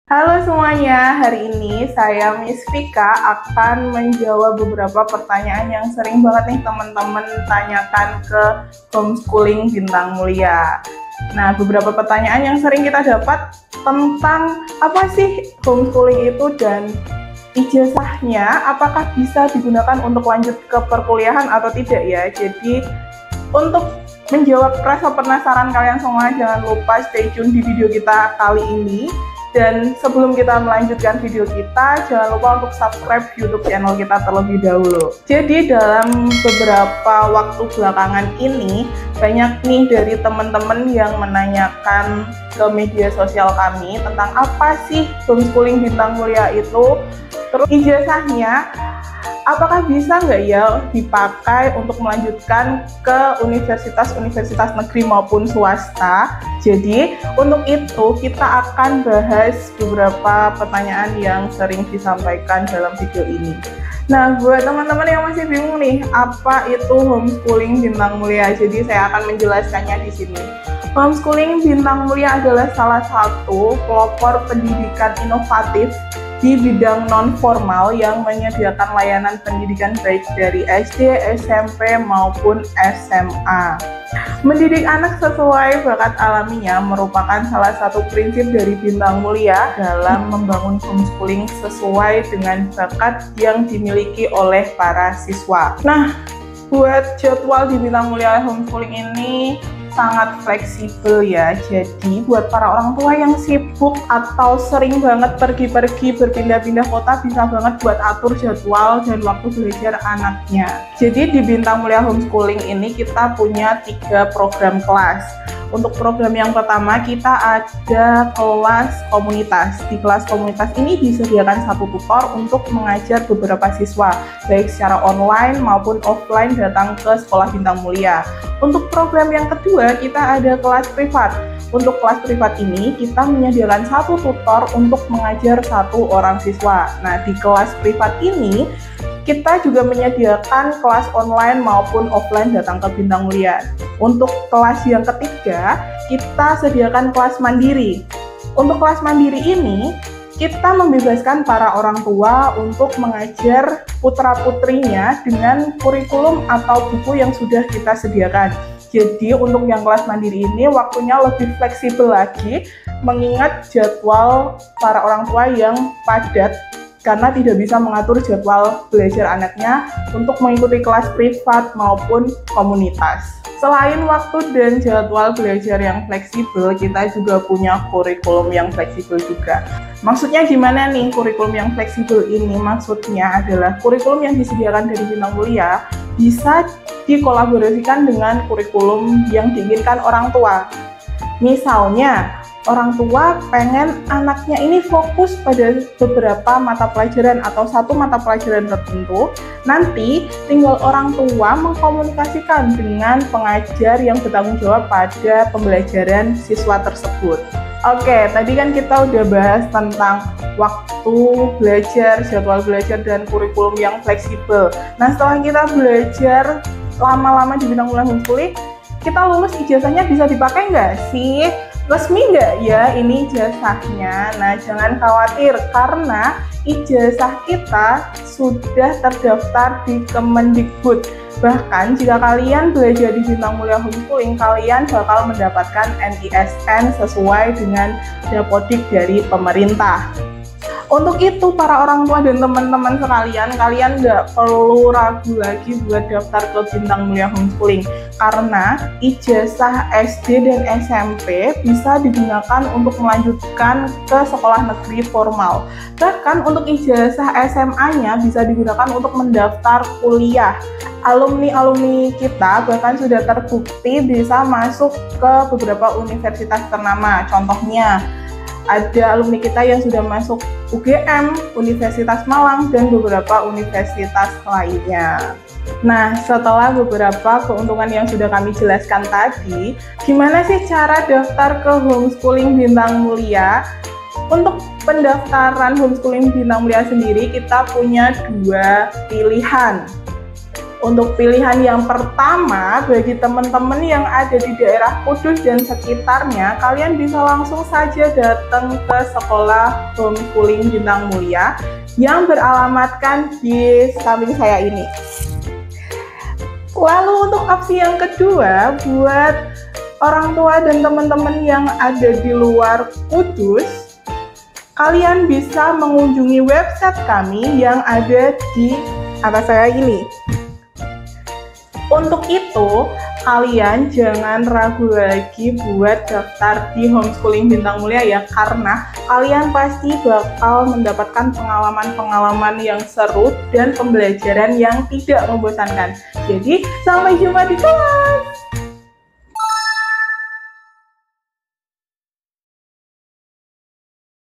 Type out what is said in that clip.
Halo semuanya, hari ini saya Miss Vika akan menjawab beberapa pertanyaan yang sering banget nih teman-teman tanyakan ke homeschooling bintang mulia. Nah, beberapa pertanyaan yang sering kita dapat tentang apa sih homeschooling itu dan ijazahnya apakah bisa digunakan untuk lanjut ke perkuliahan atau tidak ya. Jadi untuk menjawab rasa penasaran kalian semua, jangan lupa stay tune di video kita kali ini. Dan sebelum kita melanjutkan video kita, jangan lupa untuk subscribe YouTube channel kita terlebih dahulu. Jadi dalam beberapa waktu belakangan ini, banyak nih dari teman-teman yang menanyakan ke media sosial kami tentang apa sih homeschooling bintang mulia itu, terus ijazahnya apakah bisa nggak ya dipakai untuk melanjutkan ke universitas-universitas negeri maupun swasta. Jadi untuk itu kita akan bahas beberapa pertanyaan yang sering disampaikan dalam video ini. Nah, buat teman-teman yang masih bingung nih, apa itu homeschooling bintang mulia? Jadi saya akan menjelaskannya di sini. Homeschooling bintang mulia adalah salah satu pelopor pendidikan inovatif di bidang non-formal yang menyediakan layanan pendidikan baik dari SD, SMP, maupun SMA. Mendidik anak sesuai bakat alaminya merupakan salah satu prinsip dari bintang mulia dalam membangun homeschooling sesuai dengan bakat yang dimiliki oleh para siswa. Nah, buat jadwal di bintang mulia homeschooling ini sangat fleksibel ya. Jadi buat para orang tua yang sibuk atau sering banget pergi-pergi berpindah-pindah kota, bisa banget buat atur jadwal dan waktu belajar anaknya. Jadi di bintang mulia homeschooling ini kita punya 3 program kelas. Untuk program yang pertama kita ada kelas komunitas. Di kelas komunitas ini disediakan satu tutor untuk mengajar beberapa siswa, baik secara online maupun offline datang ke sekolah bintang mulia. Untuk program yang kedua kita ada kelas privat. Untuk kelas privat ini kita menyediakan satu tutor untuk mengajar 1 orang siswa. Nah, di kelas privat ini kita juga menyediakan kelas online maupun offline datang ke bintang mulia. Untuk kelas yang ketiga, kita sediakan kelas mandiri. Untuk kelas mandiri ini, kita membebaskan para orang tua untuk mengajar putra-putrinya dengan kurikulum atau buku yang sudah kita sediakan. Jadi untuk yang kelas mandiri ini waktunya lebih fleksibel lagi, mengingat jadwal para orang tua yang padat karena tidak bisa mengatur jadwal belajar anaknya untuk mengikuti kelas privat maupun komunitas. Selain waktu dan jadwal belajar yang fleksibel, kita juga punya kurikulum yang fleksibel juga. Maksudnya gimana nih kurikulum yang fleksibel ini? Maksudnya adalah kurikulum yang disediakan dari bintang mulia bisa dikolaborasikan dengan kurikulum yang diinginkan orang tua. Misalnya, orang tua pengen anaknya ini fokus pada beberapa mata pelajaran atau satu mata pelajaran tertentu, nanti tinggal orang tua mengkomunikasikan dengan pengajar yang bertanggung jawab pada pembelajaran siswa tersebut. Oke, tadi kan kita udah bahas tentang waktu belajar, jadwal belajar, dan kurikulum yang fleksibel. Nah, setelah kita belajar lama-lama di bintang mulia homeschooling, kita lulus ijazahnya bisa dipakai nggak sih? Resmi nggak ya ini ijazahnya? Nah, jangan khawatir karena ijazah kita sudah terdaftar di Kemendikbud. Bahkan jika kalian belajar di bintang mulia homeschooling, kalian bakal mendapatkan NISN sesuai dengan dapodik dari pemerintah. Untuk itu para orang tua dan teman-teman sekalian, kalian nggak perlu ragu lagi buat daftar ke bintang mulia homeschooling karena ijazah SD dan SMP bisa digunakan untuk melanjutkan ke sekolah negeri formal. Bahkan untuk ijazah SMA-nya bisa digunakan untuk mendaftar kuliah. Alumni-alumni kita bahkan sudah terbukti bisa masuk ke beberapa universitas ternama. Contohnya, ada alumni kita yang sudah masuk UGM, Universitas Malang, dan beberapa universitas lainnya. Nah, setelah beberapa keuntungan yang sudah kami jelaskan tadi, gimana sih cara daftar ke homeschooling bintang mulia? Untuk pendaftaran homeschooling bintang mulia sendiri, kita punya 2 pilihan. Untuk pilihan yang pertama, bagi teman-teman yang ada di daerah Kudus dan sekitarnya, kalian bisa langsung saja datang ke sekolah homeschooling Bintang Mulia yang beralamatkan di samping saya ini. Lalu untuk opsi yang kedua, buat orang tua dan teman-teman yang ada di luar Kudus, kalian bisa mengunjungi website kami yang ada di atas saya ini. Untuk itu, kalian jangan ragu lagi buat daftar di Homeschooling Bintang Mulia ya, karena kalian pasti bakal mendapatkan pengalaman-pengalaman yang seru dan pembelajaran yang tidak membosankan. Jadi, sampai jumpa di kelas!